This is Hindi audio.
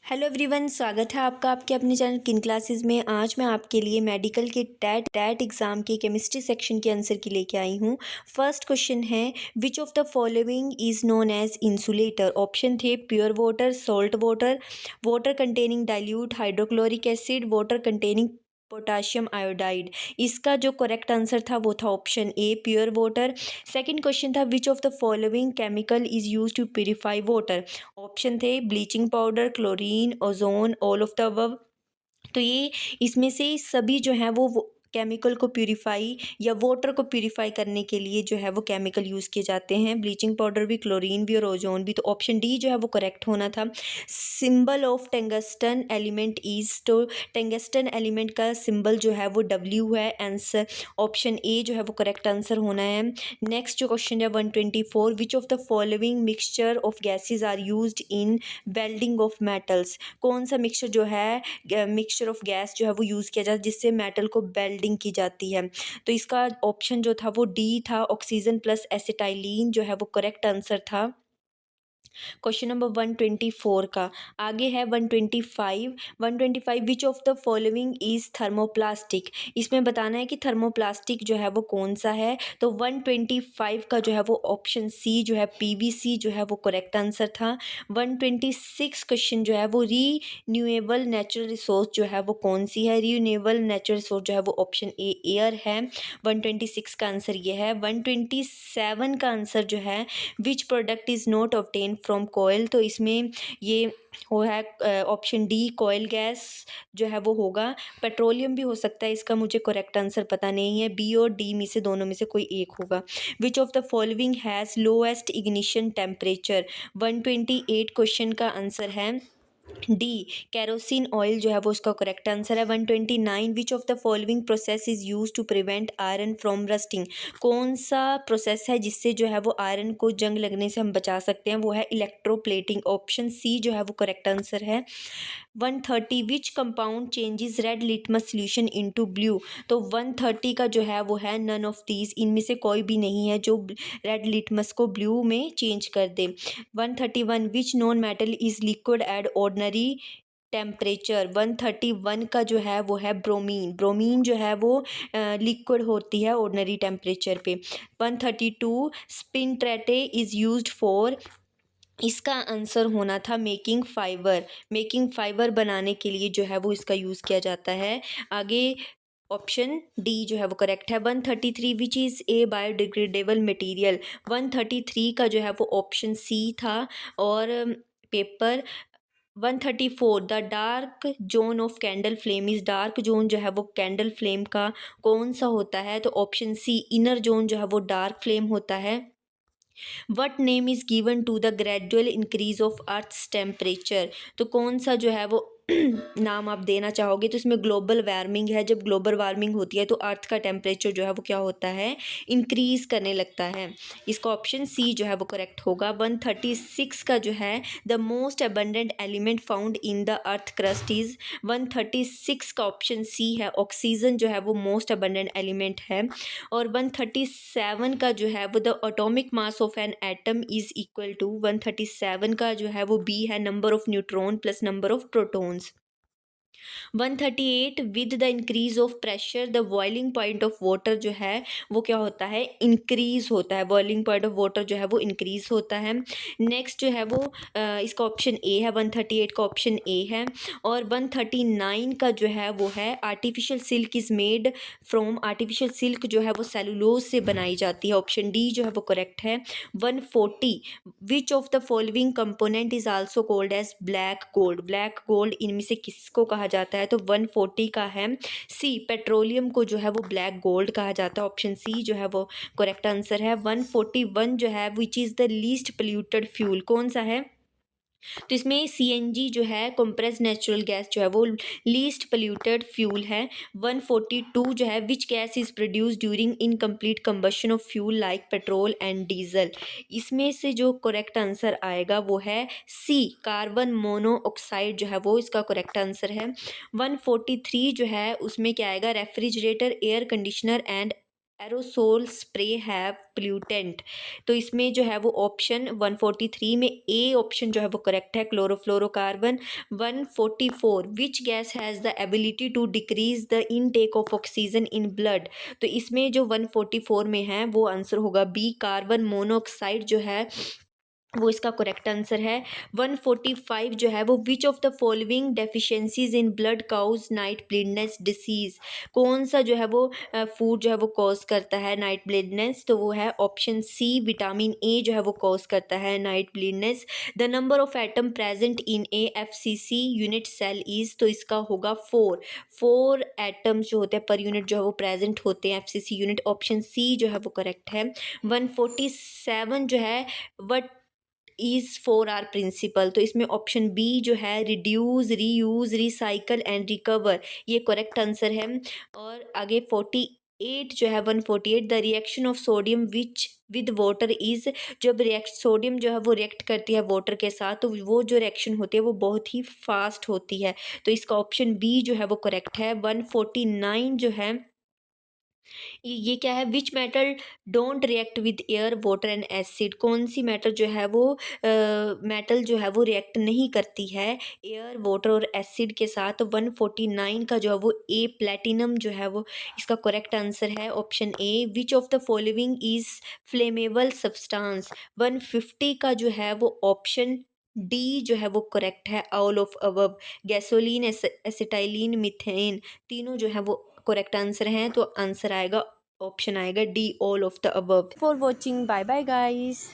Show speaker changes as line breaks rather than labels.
हेलो एवरीवन, स्वागत है आपका आपके अपने चैनल किन क्लासेस में। आज मैं आपके लिए मेडिकल के टैट एग्ज़ाम के केमिस्ट्री सेक्शन के आंसर की लेके आई हूँ। फर्स्ट क्वेश्चन है, which of the following is known as insulator. Option थे pure water, salt water, water containing dilute hydrochloric acid, water containing potassium iodide. इसका जो करेक्ट आंसर था वो था option A pure water. Second question था, which of the following chemical is used to purify water. Option थे bleaching powder, chlorine, ozone, all of the above. तो ये इसमें से सभी जो हैं वो केमिकल को प्यूरीफाई या वाटर को प्यूरीफाई करने के लिए जो है वो केमिकल यूज़ किए जाते हैं। ब्लीचिंग पाउडर भी, क्लोरीन भी और ओजोन भी। तो ऑप्शन डी जो है वो करेक्ट होना था। Symbol of tungsten element is, तो टंगस्टन एलिमेंट का सिंबल जो है वो डब्ल्यू है। आंसर ऑप्शन ए जो है वो करेक्ट आंसर होना है। नेक्स्ट जो क्वेश्चन है 124, which of the following mixture of gases are used in welding of metals. कौन सा मिक्सचर जो है मिक्सचर ऑफ गैस जो है वो यूज़ किया जाता है जिससे मेटल को वेल्डिंग की जाती है। तो इसका ऑप्शन जो था वो डी था, ऑक्सीजन प्लस एसिटाइलिन जो है वो करेक्ट आंसर था क्वेश्चन नंबर 124 का। आगे है 125 विच of the following is thermoplastic. इसमें बताना है कि थर्मोप्लास्टिक जो है वो कौन सा है। तो 125 का जो है वो ऑप्शन सी जो है पीवीसी जो है वो करेक्ट आंसर था। 126 क्वेश्चन जो है वो रीन्यूएबल नेचुरल रिसोर्स जो है वो कौन सी है। रीन्यूएबल नेचुरल रिसोर्स जो है वो ऑप्शन ए एयर है। 126 का आंसर ये है। 127 का आंसर जो है which product is not obtained from coal. तो इसमें ये वो है ऑप्शन डी कोयल गैस जो है वो होगा। पेट्रोलियम भी हो सकता है, इसका मुझे करेक्ट आंसर पता नहीं है। बी और डी में से दोनों में से कोई एक होगा। Which of the following has lowest ignition temperature. 128 question का आंसर है डी कैरोसिन ऑयल जो है वो उसका करेक्ट आंसर है। 129 which of the following process is use to prevent iron from rusting. कौन सा प्रोसेस है जिससे जो है वो आयरन को जंग लगने से हम बचा सकते हैं, वो है इलेक्ट्रोप्लेटिंग। ऑप्शन सी जो है वो करेक्ट आंसर है। 130 which compound changes red litmus solution into blue. तो 130 का जो है वो है नन ऑफ दीज, इनमें से कोई भी नहीं है जो रेड लिटमस को ब्लू में चेंज कर दे। 131 which non metal is liquid at ordinary temperature. 131 का जो है वो है ब्रोमीन। ब्रोमीन जो है वो लिक्विड होती है ऑर्डिनरी टेम्परेचर पे। 132 स्पिनट्रेटे इज़ यूज्ड फॉर। इसका आंसर होना था मेकिंग फाइबर। मेकिंग फाइबर बनाने के लिए जो है वो इसका यूज़ किया जाता है। आगे ऑप्शन डी जो है वो करेक्ट है। 133 which is a biodegradable material. 133 का जो है वो ऑप्शन सी था। और paper 134 the dark zone of candle flame is. Dark zone जो है वो कैंडल फ्लेम का कौन सा होता है। तो ऑप्शन सी इनर जोन जो है वो डार्क फ्लेम होता है। What name is given to the gradual increase of earth's temperature. तो कौन सा जो है वो नाम आप देना चाहोगे। तो इसमें ग्लोबल वार्मिंग है। जब ग्लोबल वार्मिंग होती है तो अर्थ का टेम्परेचर जो है वो क्या होता है, इंक्रीज करने लगता है। इसका ऑप्शन सी जो है वो करेक्ट होगा। 136 का जो है the most abundant element found in the earth crust is. 136 का ऑप्शन सी है, ऑक्सीजन जो है वो मोस्ट अबंडेंट एलिमेंट है। और 137 का जो है वो the atomic mass of an atom is equal to. 137 का जो है वो बी है, number of neutron plus number of protons. 138 with the increase of pressure the boiling point of water जो है वो क्या होता है, इंक्रीज होता है। बॉइलिंग पॉइंट ऑफ वाटर जो है वो इंक्रीज होता है। नेक्स्ट जो है वो इसका ऑप्शन ए है। 138 का ऑप्शन ए है। और 139 का जो है वो है artificial silk is made from. Artificial silk जो है वो सेलुलोज से बनाई जाती है। ऑप्शन डी जो है वो करेक्ट है। 140 which of the following component is also called as black gold. Black gold इनमें से किसको कहा जाता है। तो 140 का है सी, पेट्रोलियम को जो है वो ब्लैक गोल्ड कहा जाता है। ऑप्शन सी जो है वो करेक्ट आंसर है। 141 जो है which is the least polluted fuel, कौन सा है। तो इसमें सीएनजी जो है कंप्रेस्ड नेचुरल गैस जो है वो लीस्ट पोल्यूटेड फ्यूल है। 142 जो है which gas is produce during incomplete combustion of fuel like petrol and diesel. इसमें से जो करेक्ट आंसर आएगा वो है सी, कार्बन मोनोऑक्साइड जो है वो इसका करेक्ट आंसर है। 143 जो है उसमें क्या आएगा, refrigerator, air conditioner and aerosol spray have pollutant. तो इसमें जो है वो ऑप्शन 143 में ए ऑप्शन जो है वो करेक्ट है, क्लोरोफ्लोरोकार्बन। 144 which gas has the ability to decrease the intake of oxygen in blood. तो इसमें जो 144 में है वो आंसर होगा बी, कार्बन मोनोऑक्साइड जो है वो इसका करेक्ट आंसर है। 145 जो है वो which of the following deficiencies in blood causes night blindness disease. कौन सा जो है वो फूड जो है वो कॉज करता है नाइट ब्लिंडनेस, तो वो है ऑप्शन सी, विटामिन ए जो है वो कॉज करता है night blindness. The number of atom present in a FCC unit cell is, तो इसका होगा 4। 4 एटम्स जो होते हैं पर यूनिट जो है वो प्रेजेंट होते हैं एफसीसी यूनिट, ऑप्शन सी जो है वो करेक्ट है। 147 जो है वट इज 4R प्रिंसिपल। तो इसमें ऑप्शन बी जो है reduce, reuse, recycle and recover, ये करेक्ट आंसर है। और आगे 48 जो है 148 the reaction of sodium which with water is. जब रिएक्ट सोडियम जो है वो रिएक्ट करती है वाटर के साथ तो वो जो रिएक्शन होती है वो बहुत ही फास्ट होती है। तो इसका ऑप्शन बी जो है वो करेक्ट है। 149 जो है ये क्या है, which metal don't react with air water and acid. कौन सी मेटल जो है वो मेटल जो है वो रिएक्ट नहीं करती है एयर वाटर और एसिड के साथ। तो 149 का जो है वो ए प्लेटिनम जो है वो इसका करेक्ट आंसर है, option A. Which of the following is flammable substance. 150 का जो है वो ऑप्शन डी जो है वो करेक्ट है, all of above. Gasoline, acetylene, methane, तीनों जो है वो करेक्ट आंसर हैं। तो आंसर आएगा, ऑप्शन आएगा D, all of the above. For watching, bye bye guys.